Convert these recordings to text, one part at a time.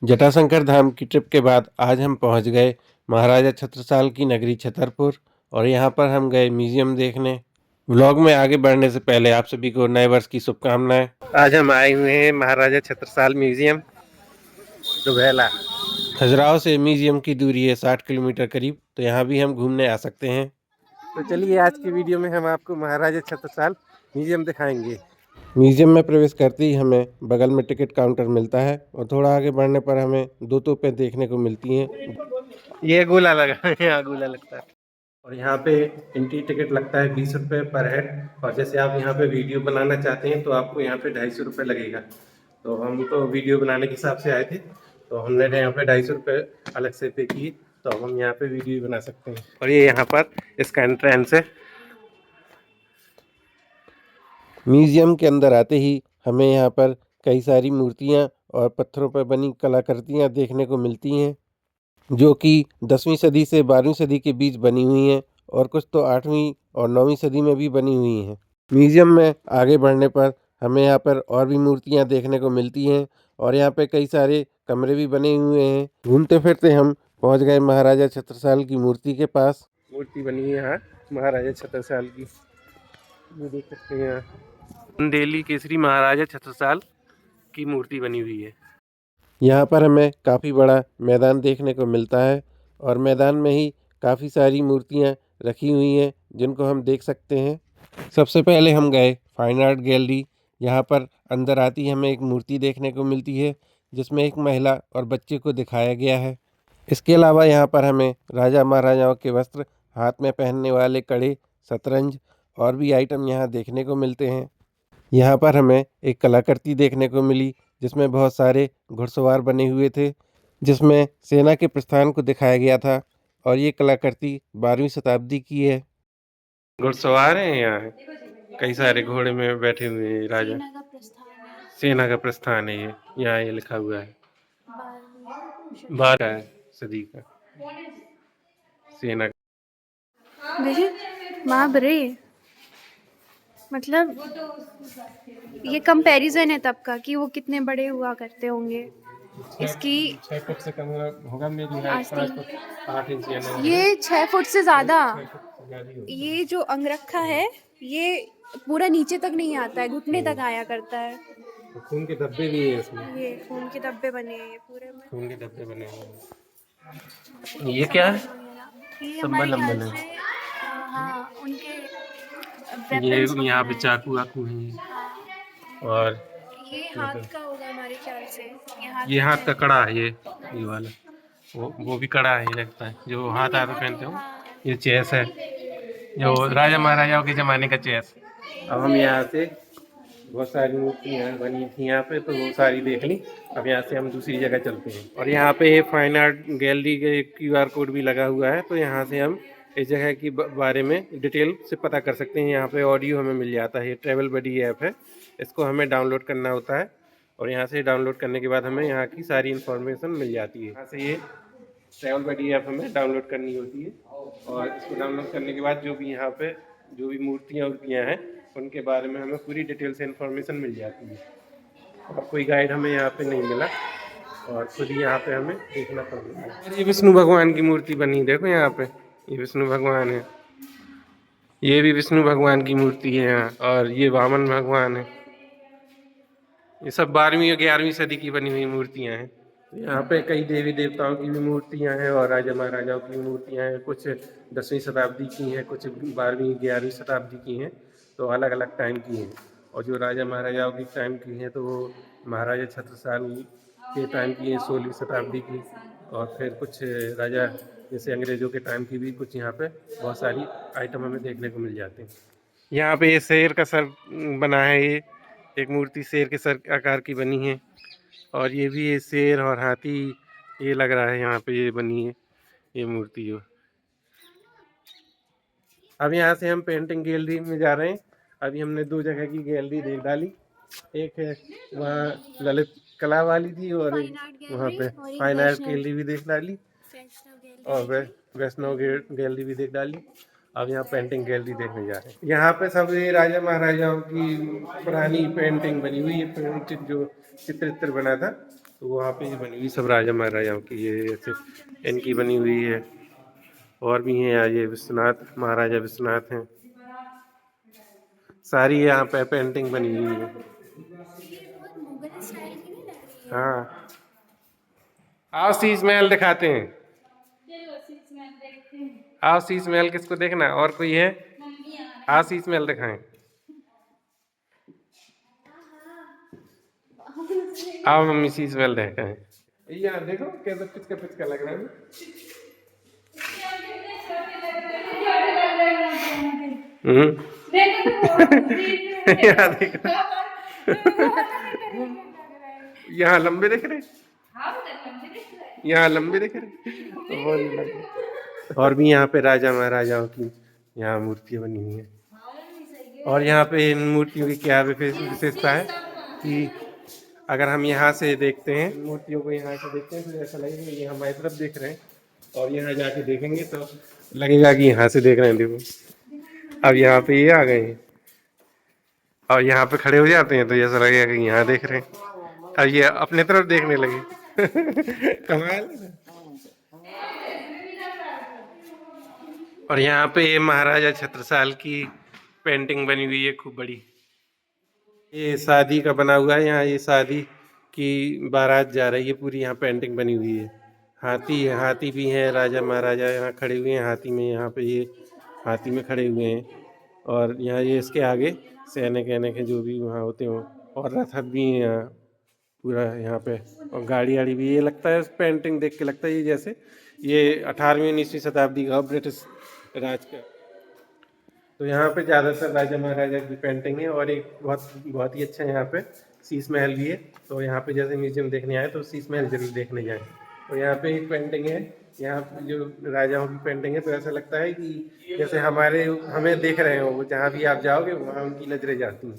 जटाशंकर धाम की ट्रिप के बाद आज हम पहुंच गए महाराजा छत्रसाल की नगरी छतरपुर और यहां पर हम गए म्यूजियम देखने। व्लॉग में आगे बढ़ने से पहले आप सभी को नए वर्ष की शुभकामनाएं। आज हम आए हुए हैं महाराजा छत्रसाल म्यूजियम दुबैला। खजुराहो से म्यूजियम की दूरी है 60 किलोमीटर करीब, तो यहाँ भी हम घूमने आ सकते हैं। तो चलिए आज की वीडियो में हम आपको महाराजा छत्रसाल म्यूजियम दिखाएंगे। म्यूजियम में प्रवेश करते ही हमें बगल में टिकट काउंटर मिलता है और थोड़ा आगे बढ़ने पर हमें दो तोपें देखने को मिलती हैं। ये गोला लगा है, यहाँ गोला लगता है और यहाँ पे एंट्री टिकट लगता है 20 रुपये पर हेड। और जैसे आप यहाँ पे वीडियो बनाना चाहते हैं तो आपको यहाँ पे 250 रुपये लगेगा। तो हम तो वीडियो बनाने के हिसाब से आए थे, तो हमने यहाँ पे 250 रुपये अलग से पे किए, तो हम यहाँ पे वीडियो बना सकते हैं। और ये यहाँ पर इसका एंट्रेंस है। म्यूजियम के अंदर आते ही हमें यहाँ पर कई सारी मूर्तियाँ और पत्थरों पर बनी कलाकृतियाँ देखने को मिलती हैं, जो कि 10वीं सदी से 12वीं सदी के बीच बनी हुई हैं और कुछ तो 8वीं और 9वीं सदी में भी बनी हुई हैं। म्यूजियम में आगे बढ़ने पर हमें यहाँ पर और भी मूर्तियाँ देखने को मिलती हैं और यहाँ पे कई सारे कमरे भी बने हुए हैं। घूमते फिरते हम पहुँच गए महाराजा छत्रसाल की मूर्ति के पास। मूर्ति बनी है यहाँ महाराजा छत्रसाल की, ये देख सकते हैं। यहाँ दिल्ली केसरी महाराजा छत्रसाल की मूर्ति बनी हुई है। यहाँ पर हमें काफ़ी बड़ा मैदान देखने को मिलता है और मैदान में ही काफ़ी सारी मूर्तियाँ रखी हुई हैं जिनको हम देख सकते हैं। सबसे पहले हम गए फाइन आर्ट गैलरी। यहाँ पर अंदर आती हमें एक मूर्ति देखने को मिलती है जिसमें एक महिला और बच्चे को दिखाया गया है। इसके अलावा यहाँ पर हमें राजा महाराजाओं के वस्त्र, हाथ में पहनने वाले कड़े, शतरंज और भी आइटम यहाँ देखने को मिलते हैं। यहाँ पर हमें एक कलाकृति देखने को मिली जिसमें बहुत सारे घुड़सवार बने हुए थे, जिसमें सेना के प्रस्थान को दिखाया गया था और ये कलाकृति 12वीं शताब्दी की है। घुड़सवार हैं यहाँ, कई सारे घोड़े में बैठे हुए हैं राजा। सेना का प्रस्थान है ये, यहाँ ये लिखा हुआ है 12 सदी का सेना। बाप रे, मतलब ये कंपैरिजन है तब का कि वो कितने बड़े हुआ करते होंगे। इसकी 6 फुट से कम होगा मेरी हाइट, 8 इंच या 9। ये 6 फुट से ज़्यादा। ये जो अंगरखा है ये पूरा नीचे तक नहीं आता है, घुटने तक आया करता है। खून के धब्बे भी है इसमें, ये खून के धब्बे बने हैं पूरे में। खून के धब्बे बने हैं। ये क्या है? ये हमारे संबल ख्याल है। से हाँ उनके ये वेपन्स यहाँ पे वगैरह चाकू वाकू हैं हैं। और ये हाथ का होगा हमारे ख्याल से। ये हाथ का कड़ा है, ये वाला वो भी कड़ा है लगता है, जो हाथ हाथ में पहनते हो। ये चेस है, जो राजा महाराजाओं के ज़माने का चेस। अब हम यहाँ से बहुत सारी मूर्तियाँ बनी थी यहाँ पे, तो वो सारी देख ली। अब यहाँ से हम दूसरी जगह चलते हैं और यहाँ पे फाइन आर्ट गैलरी का एक QR कोड भी लगा हुआ है, तो यहाँ से हम इस जगह की बारे में डिटेल से पता कर सकते हैं। यहाँ पे ऑडियो हमें मिल जाता है। ये ट्रैवल बडी ऐप है, इसको हमें डाउनलोड करना होता है और यहाँ से डाउनलोड करने के बाद हमें यहाँ की सारी इन्फॉर्मेशन मिल जाती है। यहाँ से ये ट्रैवल बडी ऐप हमें डाउनलोड करनी होती है और इसको डाउनलोड करने के बाद जो भी यहाँ पे जो भी मूर्तियाँ हैं उनके बारे में हमें पूरी डिटेल से इन्फॉर्मेशन मिल जाती है और कोई गाइड हमें यहाँ पे नहीं मिला और खुद ही यहाँ पे हमें देखना पड़ेगा। ये विष्णु भगवान की मूर्ति बनी, देखो यहाँ पे ये विष्णु भगवान है, ये भी विष्णु भगवान की मूर्ति है यहाँ, और ये वामन भगवान है। ये सब 12वीं और 11वीं सदी की बनी हुई मूर्तियाँ हैं। यहाँ पे कई देवी देवताओं की भी मूर्तियाँ हैं और राजा महाराजाओं की मूर्तियाँ हैं। कुछ 10वीं शताब्दी की हैं, कुछ 12वीं 11वीं शताब्दी की हैं, तो अलग अलग टाइम की हैं। और जो राजा महाराजाओं की टाइम की हैं तो वो महाराजा छत्रसाल के टाइम की है, 16वीं शताब्दी की। और फिर कुछ राजा जैसे अंग्रेज़ों के टाइम की भी कुछ यहाँ पे बहुत सारी आइटम हमें देखने को मिल जाते हैं। यहाँ पे ये शेर का सर बना है, ये एक मूर्ति शेर के सर आकार की बनी है और ये भी ये शेर और हाथी ये लग रहा है यहाँ पे ये बनी है ये मूर्ति जो। अब यहाँ से हम पेंटिंग गैलरी में जा रहे हैं। अभी हमने 2 जगह की गैलरी देख डाली, एक है वहाँ ललित कला वाली थी और वहाँ पे फाइन आर्ट गैलरी भी देख डाली और वैष्णव गैलरी भी देख डाली। अब यहाँ पेंटिंग गैलरी देखने जा रहे हैं। यहाँ पे सब ये राजा महाराजाओं की पुरानी पेंटिंग बनी हुई है, जो चित्र बना था तो वहाँ पे ये बनी हुई सब राजा महाराजाओं की ये ऐसे इनकी बनी हुई है। और भी हैं यहाँ, ये विश्वनाथ महाराजा विश्वनाथ हैं। सारी यहाँ पे पेंटिंग बनी हुई है। मुगल स्टाइल की नहीं लग रही है? हाँ, आओ शीश महल दिखाते हैं। आओ शीश महल किसको देखना है? और कोई है? आओ शीश महल दिखाएं। आओ मम्मी शीश महल दिखाएं। यहाँ देखो कैसा पिचका पिचका लग रहा है। यहाँ देखो, यहाँ लंबे दिख रहे, यहाँ लंबे दिख रहे। वो नहीं लग रहे। और भी यहाँ पे राजा महाराजाओं की यहाँ मूर्तियाँ बनी हुई हैं। और यहाँ पे इन मूर्तियों की क्या विशेषता है कि अगर हम यहाँ से देखते हैं मूर्तियों को, यहाँ से देखते हैं तो ऐसा लगेगा ये हमारी तरफ देख रहे हैं, और यहाँ जाके देखेंगे तो लगेगा कि यहाँ से देख रहे हैं। देखो अब यहाँ पे ये आ गए हैं और यहाँ पे खड़े हो जाते हैं तो ऐसा लगेगा कि यहाँ देख रहे हैं। अब ये अपने तरफ देखने लगे। कमाल है। और यहाँ पे महाराजा छत्रसाल की पेंटिंग बनी हुई है खूब बड़ी। ये शादी का बना हुआ है यहाँ, ये शादी की बारात जा रही है पूरी, यहाँ पेंटिंग बनी हुई है। हाथी है, हाथी भी हैं, राजा महाराजा यहाँ खड़े हुए हैं हाथी में, यहाँ पे ये हाथी में खड़े हुए हैं। और यहाँ ये इसके आगे सैनिक वैनिक हैं जो भी वहाँ होते हों, और रथ भी हैं यहाँ पूरा यहाँ पे, और गाड़ी वाड़ी भी। ये लगता है पेंटिंग देख के लगता है ये जैसे ये 18वीं 19वीं शताब्दी का ब्रिटिश राज का। तो यहाँ पे ज़्यादातर राजा महाराजा की पेंटिंग है। और एक बहुत ही अच्छा यहाँ पे शीश महल भी है। तो यहाँ पे जैसे म्यूजियम देखने आए तो शीश महल जरूर देखने जाएं। तो यहाँ पे एक पेंटिंग है, यहाँ पे जो राजाओं की पेंटिंग है, तो ऐसा लगता है कि जैसे हमें देख रहे हो, वो जहाँ भी आप जाओगे वहाँ उनकी नजरें जाती हैं।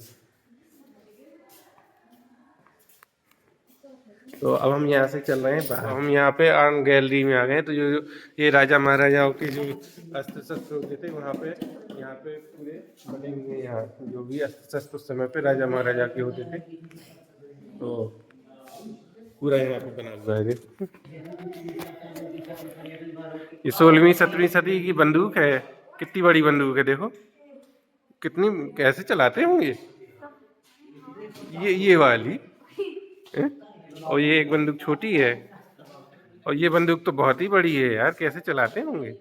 तो अब हम यहाँ से चल रहे हैं बाहर। हम यहाँ पे आर्ट गैलरी में आ गए। तो जो ये राजा महाराजाओं के जो अस्त्र शस्त्र होते थे वहाँ पे, यहाँ पे पूरे बने हुए हैं। यहाँ जो भी अस्त्र शस्त्र उस समय पे राजा महाराजा के होते थे, तो पूरा यहाँ पे बना हुआ है। ये 16वीं 17वीं सदी की बंदूक है। कितनी बड़ी बंदूक है, देखो कितनी, कैसे चलाते होंगे ये वाली है? और ये एक बंदूक छोटी है, और ये बंदूक तो बहुत ही बड़ी है यार, कैसे चलाते होंगे।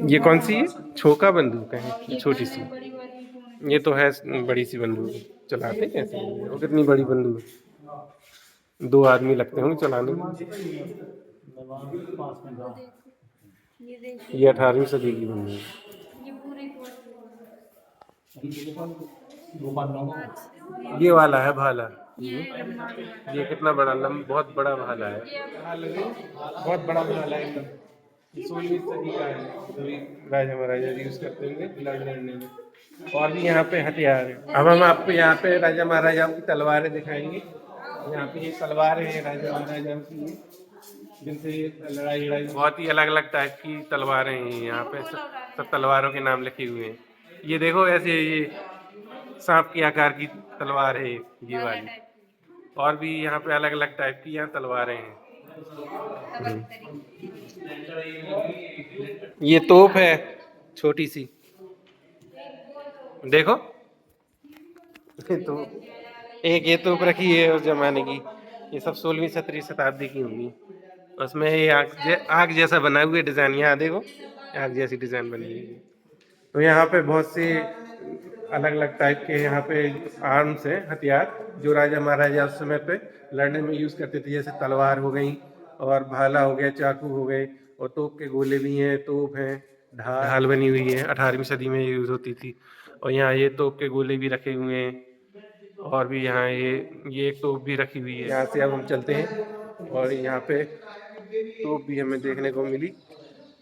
ये कौन सी है? छोका बंदूक है, ये छोटी सी। ये तो है बड़ी सी बंदूक, चलाते कैसे होंगे? वो कितनी बड़ी बंदूक, 2 आदमी लगते होंगे चलाने में। ये 18वीं सदी की बंदूक है। ये वाला है भाला। ये कितना बड़ा, बहुत बड़ा भाला है। बहुत बड़ा भाला है एकदम। 16वीं सदी का है, जो राजा महाराजा यूज करते होंगे लड़ने में। और भी यहाँ पे हथियार है। अब हम आपको यहाँ पे राजा महाराजाओं की तलवारें दिखाएंगे। यहाँ पे ये तलवारें हैं राजा महाराजाओं की, जिनसे लड़ाई बहुत ही अलग अलग टाइप की तलवारें हैं। यहाँ पे सब तलवारों के नाम लिखे हुए हैं। ये देखो ऐसे ये सांप के आकार की तलवार है ये वाली। और भी यहाँ पे अलग अलग टाइप की यहाँ तलवारें हैं। ये तोप है छोटी सी, देखो। तो एक ये तोप रखी है उस जमाने की, ये सब 16वीं 17वीं शताब्दी की होंगी। उसमें ये आग जैसा बना हुआ डिजाइन, यहाँ देखो आग जैसी डिजाइन बनी हुई है। तो यहाँ पे बहुत से अलग अलग टाइप के यहाँ पे आर्म्स हैं, हथियार, जो राजा महाराजा उस समय पे लड़ने में यूज करते थे। जैसे तलवार हो गई, और भाला हो गया, चाकू हो गए, और तोप के गोले भी हैं, तोप हैं, ढाल बनी हुई है, 18वीं सदी में यूज होती थी। और यहाँ ये तोप के गोले भी रखे हुए हैं। और भी यहाँ ये एक तोप भी रखी हुई है। यहाँ से अब हम चलते हैं, और यहाँ पे तोप भी हमें देखने को मिली।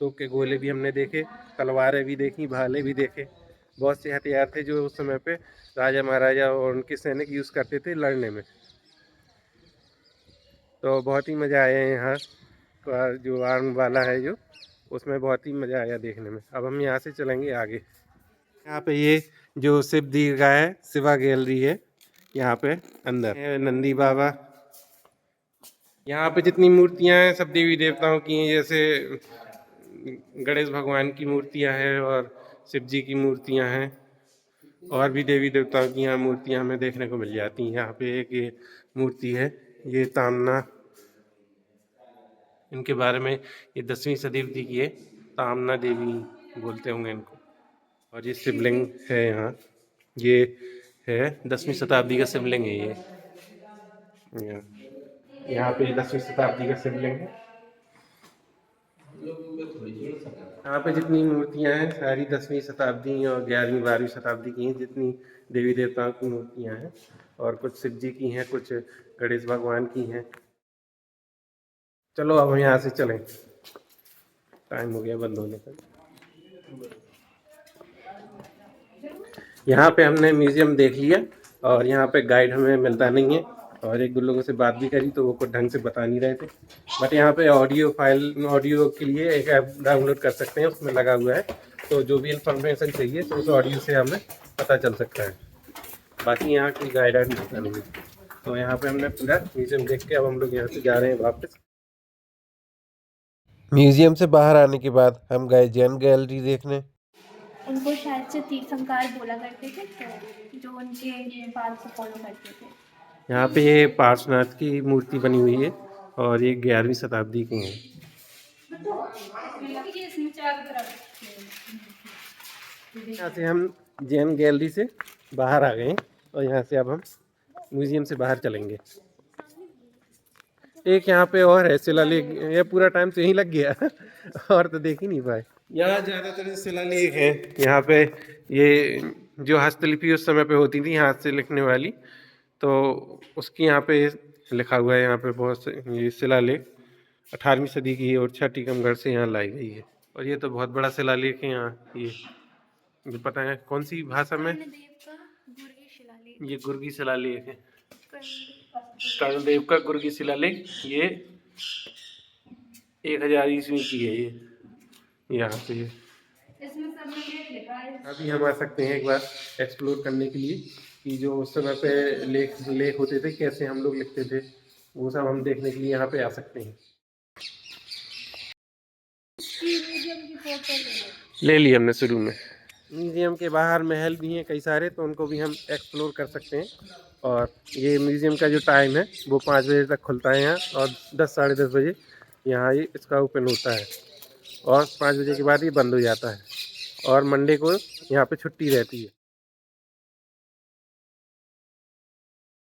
तोप के गोले भी हमने देखे, तलवारें भी देखी, भाले भी देखे। बहुत से हथियार थे जो उस समय पे राजा महाराजा और उनके सैनिक यूज करते थे लड़ने में। तो बहुत ही मज़ा आया यहाँ का जो आर्म वाला है जो, उसमें बहुत ही मज़ा आया देखने में। अब हम यहाँ से चलेंगे आगे। यहाँ पे ये जो शिव दीर्घा है, शिवा गैलरी है, यहाँ पे अंदर है नंदी बाबा। यहाँ पे जितनी मूर्तियाँ हैं सब देवी देवताओं की हैं, जैसे गणेश भगवान की मूर्तियाँ हैं और शिव जी की मूर्तियाँ हैं, और भी देवी देवताओं की यहाँ मूर्तियाँ हमें देखने को मिल जाती हैं। यहाँ पे एक ये मूर्ति है, ये तामना, इनके बारे में ये 10वीं शताब्दी की है, तामना देवी बोलते होंगे इनको। और ये शिवलिंग है यहाँ, ये है 10वीं शताब्दी का शिवलिंग है ये। यहाँ पे 10वीं शताब्दी का शिवलिंग है। यहाँ पे जितनी मूर्तियाँ हैं सारी 10वीं शताब्दी और 11वीं 12वीं शताब्दी की हैं, जितनी देवी देवताओं की मूर्तियाँ हैं, और कुछ शिव जी की हैं, कुछ गणेश भगवान की हैं। चलो अब हम यहाँ से चलें, टाइम हो गया बंद होने का। यहाँ पे हमने म्यूजियम देख लिया और यहाँ पे गाइड हमें मिलता नहीं है, और एक दो लोगों से बात भी करी तो वो कुछ ढंग से बता नहीं रहे थे। बट यहाँ पे ऑडियो के लिए एक ऐप डाउनलोड कर सकते हैं, उसमें लगा हुआ है, तो जो भी इंफॉर्मेशन चाहिए तो उस ऑडियो से हमें पता चल सकता है। बाकी यहाँ की गाइड मिलता नहीं है। तो यहाँ पे हमने पूरा म्यूजियम देख के अब हम लोग यहाँ से जा रहे हैं वापस। म्यूजियम से बाहर आने के बाद हम गए जैन गैलरी देखने। उनको शायद से तीर्थंकर बोला करते थे, तो जो उनके बात को फॉलो करते थे। यहाँ पे ये पार्श्वनाथ की मूर्ति बनी हुई है और ये 11वीं शताब्दी की है। यहाँ से हम जैन गैलरी से बाहर आ गए हैं और यहाँ से अब हम म्यूजियम से बाहर चलेंगे। एक यहाँ पे और है शिलालेख, ये पूरा टाइम से यहीं लग गया और तो देख ही नहीं पाए। यहाँ ज़्यादातर शिलालेख है। यहाँ पे ये जो हस्तलिपि उस समय पे होती थी हाथ से लिखने वाली, तो उसकी यहाँ पे लिखा हुआ है। यहाँ पे बहुत से ये शिलालेख 18वीं सदी की और छत्तीसगढ़ से यहाँ लाई गई है। और ये तो बहुत बड़ा शिलालेख है यहाँ, ये पता है कौन सी भाषा में, ये गुर्गी शिलालेख है, कर्णदेव का गुर्गी शिलालेख। ये 1000 ईस्वी की है ये यहाँ पे। अभी हम आ सकते हैं एक बार एक्सप्लोर करने के लिए कि जो उस समय पे लेख होते थे, कैसे हम लोग लिखते थे, वो सब हम देखने के लिए यहाँ पे आ सकते हैं। ले ली हमने शुरू में। म्यूजियम के बाहर महल भी हैं कई सारे, तो उनको भी हम एक्सप्लोर कर सकते हैं। और ये म्यूजियम का जो टाइम है वो 5 बजे तक खुलता है यहाँ, और 10 साढ़े 10 बजे यहाँ ये इसका ओपन होता है, और 5 बजे के बाद ये बंद हो जाता है, और मंडे को यहाँ पे छुट्टी रहती है।